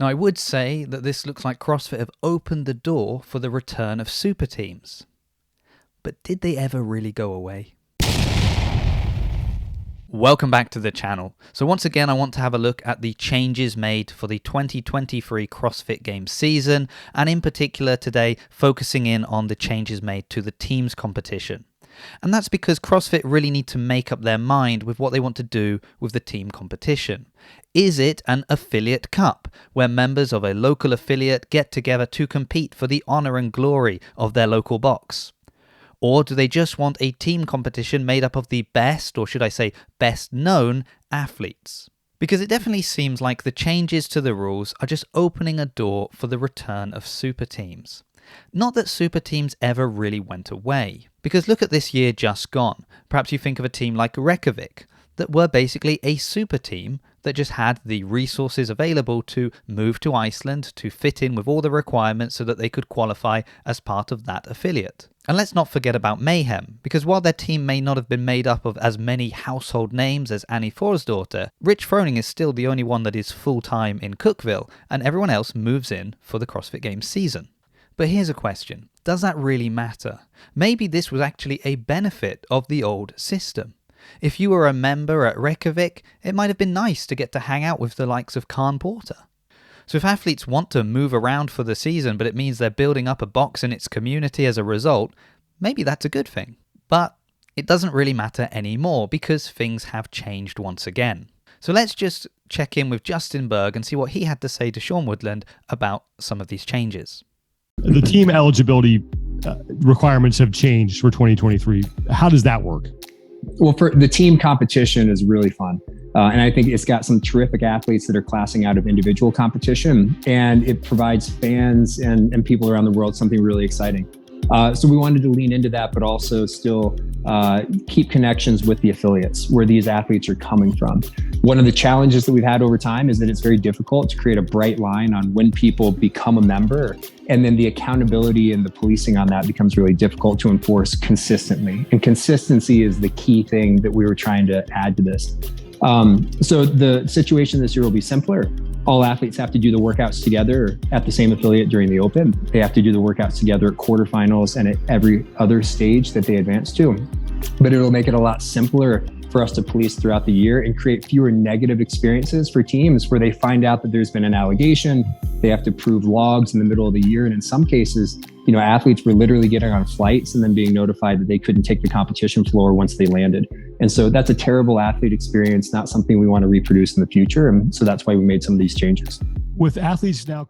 Now, I would say that this looks like CrossFit have opened the door for the return of super teams. But did they ever really go away? Welcome back to the channel. So once again, I want to have a look at the changes made for the 2023 CrossFit Games season, and in particular today, focusing in on the changes made to the teams competition. And that's because CrossFit really need to make up their mind with what they want to do with the team competition. Is it an affiliate cup, where members of a local affiliate get together to compete for the honor and glory of their local box? Or do they just want a team competition made up of the best, or should I say best known, athletes? Because it definitely seems like the changes to the rules are just opening a door for the return of super teams. Not that super teams ever really went away, because look at this year just gone. Perhaps you think of a team like Reykjavik, that were basically a super team that just had the resources available to move to Iceland to fit in with all the requirements so that they could qualify as part of that affiliate. And let's not forget about Mayhem, because while their team may not have been made up of as many household names as Annie Forsdottir, Rich Froning is still the only one that is full-time in Cookville, and everyone else moves in for the CrossFit Games season. But here's a question. Does that really matter? Maybe this was actually a benefit of the old system. If you were a member at Reykjavik, it might have been nice to get to hang out with the likes of Khan Porter. So if athletes want to move around for the season, but it means they're building up a box in its community as a result, maybe that's a good thing. But it doesn't really matter anymore because things have changed once again. So let's just check in with Justin Berg and see what he had to say to Sean Woodland about some of these changes. The team eligibility requirements have changed for 2023. How does that work? Well, for the team competition is really fun. And I think it's got some terrific athletes that are classing out of individual competition, and it provides fans and people around the world something really exciting. So we wanted to lean into that, but also still keep connections with the affiliates where these athletes are coming from. One of the challenges that we've had over time is that it's very difficult to create a bright line on when people become a member. And then the accountability and the policing on that becomes really difficult to enforce consistently. And consistency is the key thing that we were trying to add to this. So the situation this year will be simpler. All athletes have to do the workouts together at the same affiliate during the Open. They have to do the workouts together at quarterfinals and at every other stage that they advance to. But it'll make it a lot simpler for us to police throughout the year and create fewer negative experiences for teams where they find out that there's been an allegation. They have to prove logs in the middle of the year. And in some cases, athletes were literally getting on flights and then being notified that they couldn't take the competition floor once they landed. And so that's a terrible athlete experience, not something we want to reproduce in the future. And so that's why we made some of these changes. With athletes now...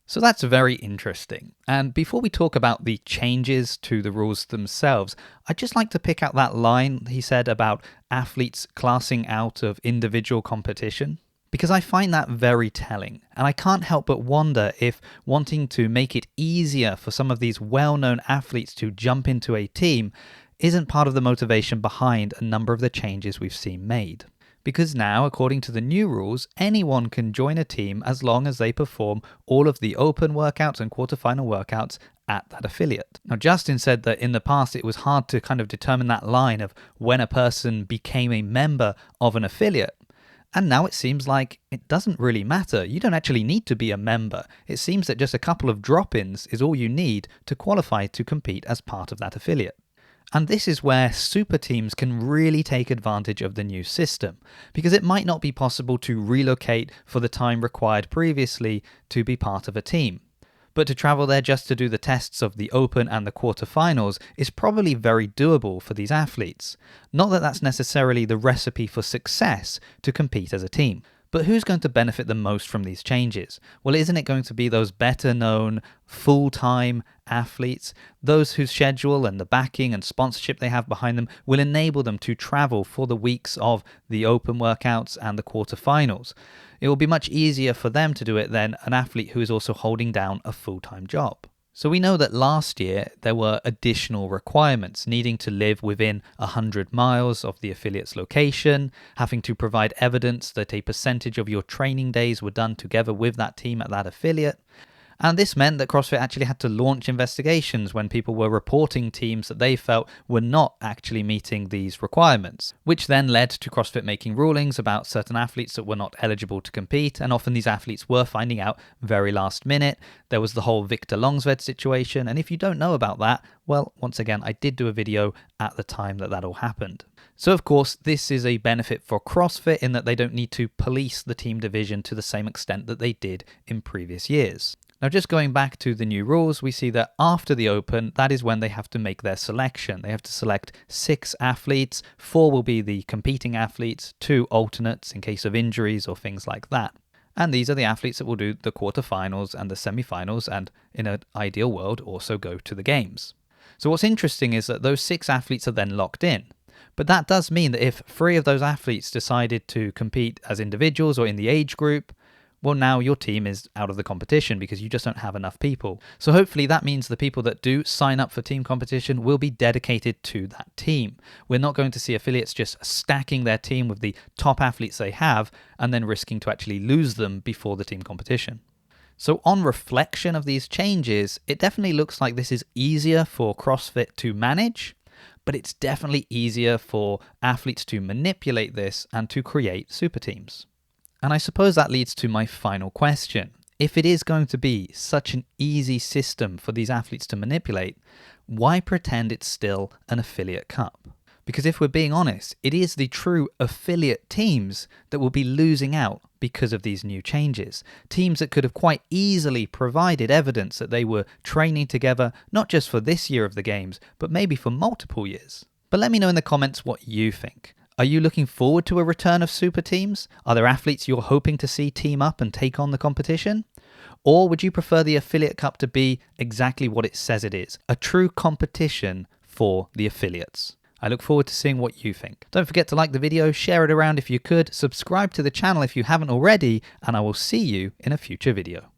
So that's very interesting. And before we talk about the changes to the rules themselves, I'd just like to pick out that line he said about athletes classing out of individual competition, because I find that very telling. And I can't help but wonder if wanting to make it easier for some of these well-known athletes to jump into a team isn't part of the motivation behind a number of the changes we've seen made. Because now, according to the new rules, anyone can join a team as long as they perform all of the open workouts and quarterfinal workouts at that affiliate. Now, Justin said that in the past it was hard to kind of determine that line of when a person became a member of an affiliate. And now it seems like it doesn't really matter. You don't actually need to be a member. It seems that just a couple of drop-ins is all you need to qualify to compete as part of that affiliate. And this is where super teams can really take advantage of the new system, because it might not be possible to relocate for the time required previously to be part of a team. But to travel there just to do the tests of the Open and the quarterfinals is probably very doable for these athletes. Not that that's necessarily the recipe for success to compete as a team. But who's going to benefit the most from these changes? Well, isn't it going to be those better known full-time athletes, those whose schedule and the backing and sponsorship they have behind them will enable them to travel for the weeks of the open workouts and the quarterfinals? It will be much easier for them to do it than an athlete who is also holding down a full-time job. So we know that last year there were additional requirements, needing to live within 100 miles of the affiliate's location, having to provide evidence that a percentage of your training days were done together with that team at that affiliate. And this meant that CrossFit actually had to launch investigations when people were reporting teams that they felt were not actually meeting these requirements, which then led to CrossFit making rulings about certain athletes that were not eligible to compete, and often these athletes were finding out very last minute. There was the whole Victor Longsved situation, and if you don't know about that, well, once again, I did do a video at the time that all happened. So of course, this is a benefit for CrossFit in that they don't need to police the team division to the same extent that they did in previous years. Now, just going back to the new rules, we see that after the Open, that is when they have to make their selection. They have to select 6 athletes, 4 will be the competing athletes, 2 alternates in case of injuries or things like that. And these are the athletes that will do the quarterfinals and the semifinals, and in an ideal world, also go to the games. So what's interesting is that those 6 athletes are then locked in. But that does mean that if 3 of those athletes decided to compete as individuals or in the age group, well, now your team is out of the competition because you just don't have enough people. So hopefully that means the people that do sign up for team competition will be dedicated to that team. We're not going to see affiliates just stacking their team with the top athletes they have and then risking to actually lose them before the team competition. So on reflection of these changes, it definitely looks like this is easier for CrossFit to manage, but it's definitely easier for athletes to manipulate this and to create super teams. And I suppose that leads to my final question. If it is going to be such an easy system for these athletes to manipulate, why pretend it's still an affiliate cup? Because if we're being honest, it is the true affiliate teams that will be losing out because of these new changes. Teams that could have quite easily provided evidence that they were training together, not just for this year of the games, but maybe for multiple years. But let me know in the comments what you think. Are you looking forward to a return of super teams? Are there athletes you're hoping to see team up and take on the competition? Or would you prefer the Affiliate Cup to be exactly what it says it is, a true competition for the affiliates? I look forward to seeing what you think. Don't forget to like the video, share it around if you could, subscribe to the channel if you haven't already, and I will see you in a future video.